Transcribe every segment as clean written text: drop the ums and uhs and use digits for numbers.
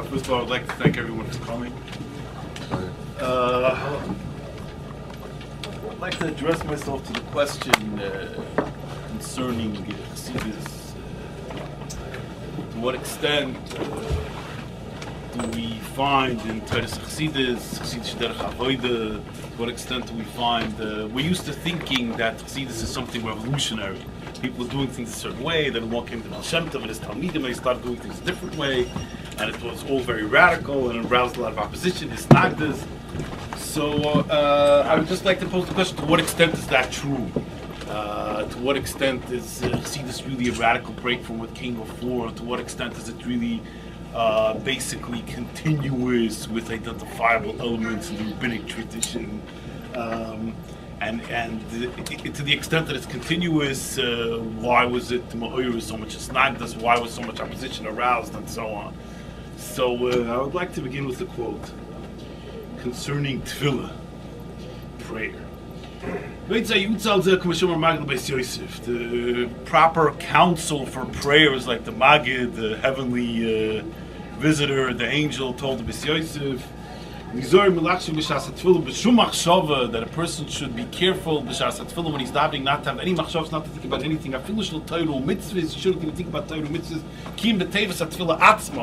First of all, I'd like to thank everyone for coming. I'd like to address myself to the question concerning Chassidus. To what extent do we find in Teres Chassidus, Chassidus Derech Avoda, to what extent do we find, we're used to thinking that Chassidus is something revolutionary. People are doing things a certain way, then one came to Baal Shem Tov and his Talmidim, and they started doing things a different way, and it was all very radical and it aroused a lot of opposition, his Nagdas. So I would just like to pose the question, to what extent is that true? To what extent is Chassidus really a radical break from what came before? To what extent is it really basically continuous with identifiable elements in the rabbinic tradition? And to the extent that it's continuous, why was it ma'oyer so much snagdas? Why was so much opposition aroused, and so on? So I would like to begin with a quote concerning tefillah, prayer. The proper counsel for prayer is like the Magid, the heavenly visitor, the angel told the Beis Yosef, that a person should be careful when he's davening, not to have any machshavs, not to think about anything. You shouldn't even think about Torah mitzvahs.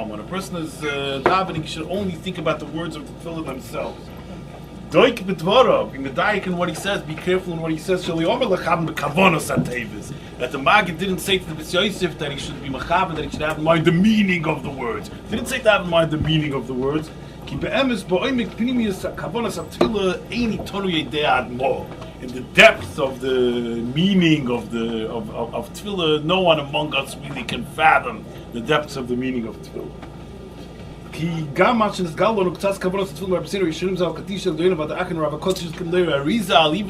When a person is davening, he should only think about the words of the tefillah themselves. In the Daik and what he says, be careful in what he says. That the Maggid didn't say to the Beis Yosef that he should be machaber, that he should have in mind the meaning of the words. He didn't say to have in mind the meaning of the words. In the depth of the meaning of tefillah, no one among us really can fathom the depths of the meaning of tefillah. Even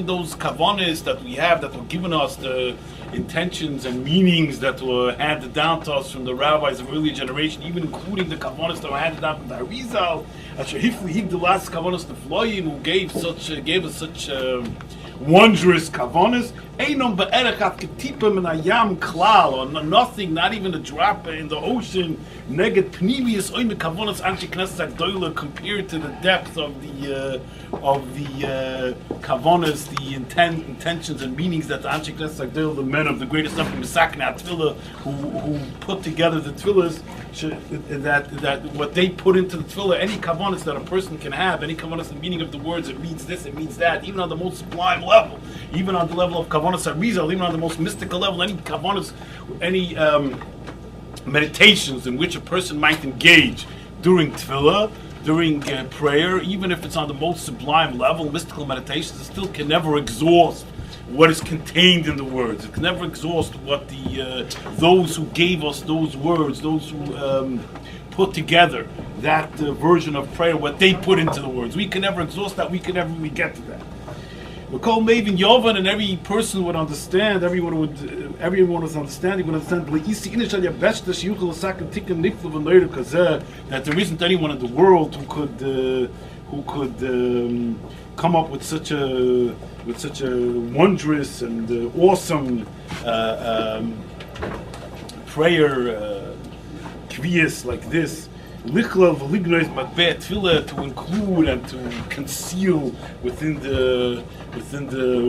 those kavanas that we have, that were given us, the intentions and meanings that were handed down to us from the rabbis of earlier generation, even including the kavanas that were handed down from the Arizal, the last kavanas, the Floyim, who gave us such wondrous kavanas, or nothing, not even a drop in the ocean, compared to the depth of the kavanas, the intentions and meanings that the Anshe Knesset Agdol, the men of the greatest number Misakna Tefillah, who put together the tefillahs, that what they put into the tefillah, any kavanas that a person can have, any kavanas, the meaning of the words, it means this, it means that, even on the most sublime level, even on the level of kavanas arizal, even on the most mystical level, any kavanas, any meditations in which a person might engage during tefillah, during prayer, even if it's on the most sublime level, mystical meditations, it still can never exhaust what is contained in the words. It can never exhaust what those who gave us those words, those who put together that version of prayer, what they put into the words. We can never exhaust that. We can never really get to that. We call Mavin Yovan, and every person would understand. Everyone was understanding. Would understand that there isn't anyone in the world who could come up with such a wondrous and awesome prayer kviyas like this. To include and to conceal within the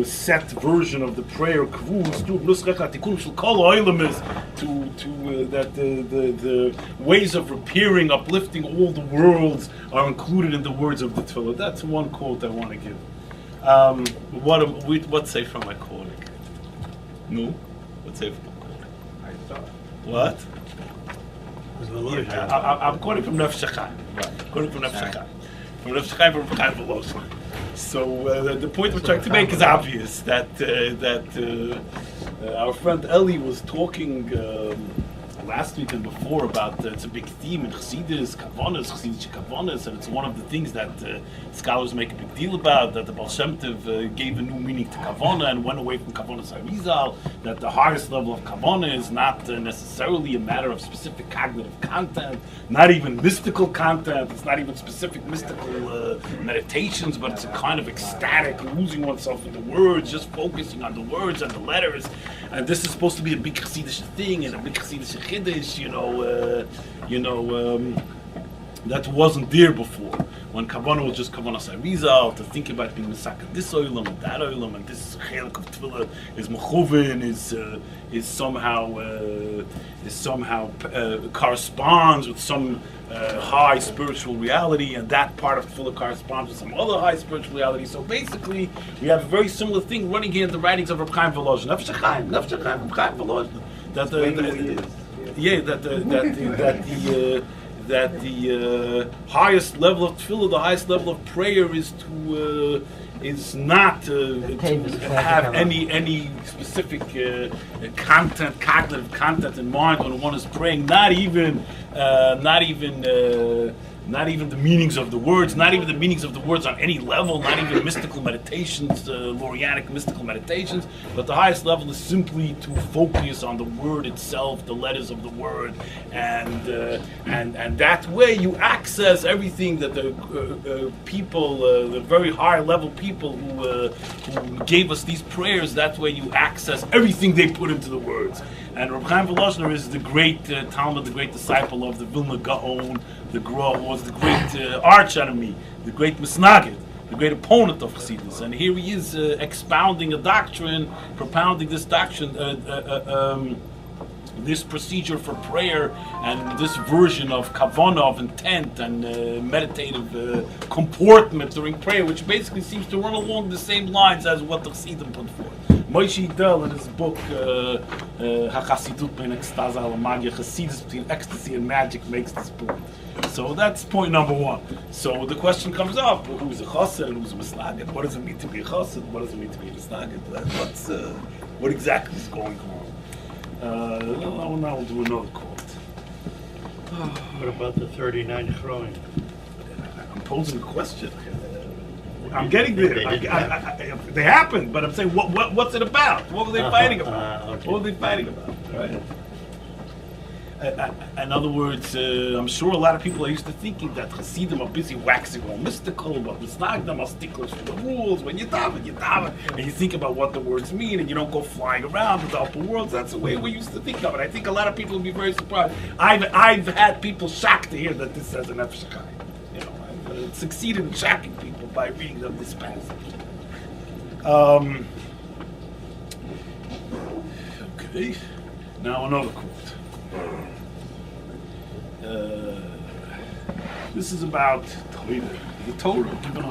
set version of the prayer that the ways of repairing, uplifting all the worlds are included in the words of the tefillah. That's one quote I want to give. What say from my quoting? No? What say from my quoting? What? I'm quoting from Nefesh HaChaim. Right. Quoting from Nefesh HaChaim. From Nefesh HaChaim, from Chaim Velosman. So the point we're trying to make is obvious, that our friend Eli was talking last week and before about it's a big theme in Chassidus, Chassidic Kavanas, and it's one of the things that scholars make a big deal about, that the Baal Shem Tov gave a new meaning to Kavana and went away from Kavanas Arizal, that the highest level of Kavana is not necessarily a matter of specific cognitive content, not even mystical content, it's not even specific mystical meditations, but it's a kind of ecstatic, losing oneself in the words, just focusing on the words and the letters, and this is supposed to be a big Chassidic thing and a big Chassidic Chiddush, that wasn't there before. When Kavanah was just Kavanah Sarizal, to think about being Misaka this oilam and that oilam, and this chelik of Tefillah is mechuvin, is somehow corresponds with some high spiritual reality, and that part of Tefillah corresponds with some other high spiritual reality. So basically, we have a very similar thing running here in the writings of Reb Chaim Volozhin. Reb Chaim Volozhin. That the highest level of tefillah, the highest level of prayer is not to have any specific cognitive content in mind when one is praying. Not even the meanings of the words, not even the meanings of the words on any level, not even mystical meditations, Lorianic mystical meditations, but the highest level is simply to focus on the word itself, the letters of the word, and that way you access everything that the people, the very high level people who gave us these prayers, that way you access everything they put into the words. And Reb Chaim Volozhin is the great Talmud, the great disciple of the Vilna Gaon, the Gra, who was the great arch enemy, the great Misnagid, the great opponent of Chassidus. And here he is expounding a doctrine, propounding this doctrine, this procedure for prayer, and this version of kavanah, of intent, and meditative comportment during prayer, which basically seems to run along the same lines as what the Chassidim put forth. Moshe Idel, in his book Hachassidus between ecstasy and magia, Chassidus between ecstasy and magic, makes this point. So that's point number one. So the question comes up: who's a chassid and who's a misnagid? What does it mean to be a chassid? What does it mean to be a misnagid? What exactly is going on? Now we'll do another quote. What about the 39 Chroim? I'm posing a question. I'm getting there. They happened, but I'm saying, what's it about? What were they fighting about? Okay. What were they fighting about? Right? In other words, I'm sure a lot of people are used to thinking that Chassidim are busy waxing all mystical, but Misnagdim are sticklers for the rules. When you daven, and you think about what the words mean, and you don't go flying around with the upper worlds. That's the way we used to think of it. I think a lot of people would be very surprised. I've had people shocked to hear that this says an Nefesh HaChaim. You know, I've succeeded in shocking people by reading them this passage. Okay, now another quote. This is about Torah, the Torah given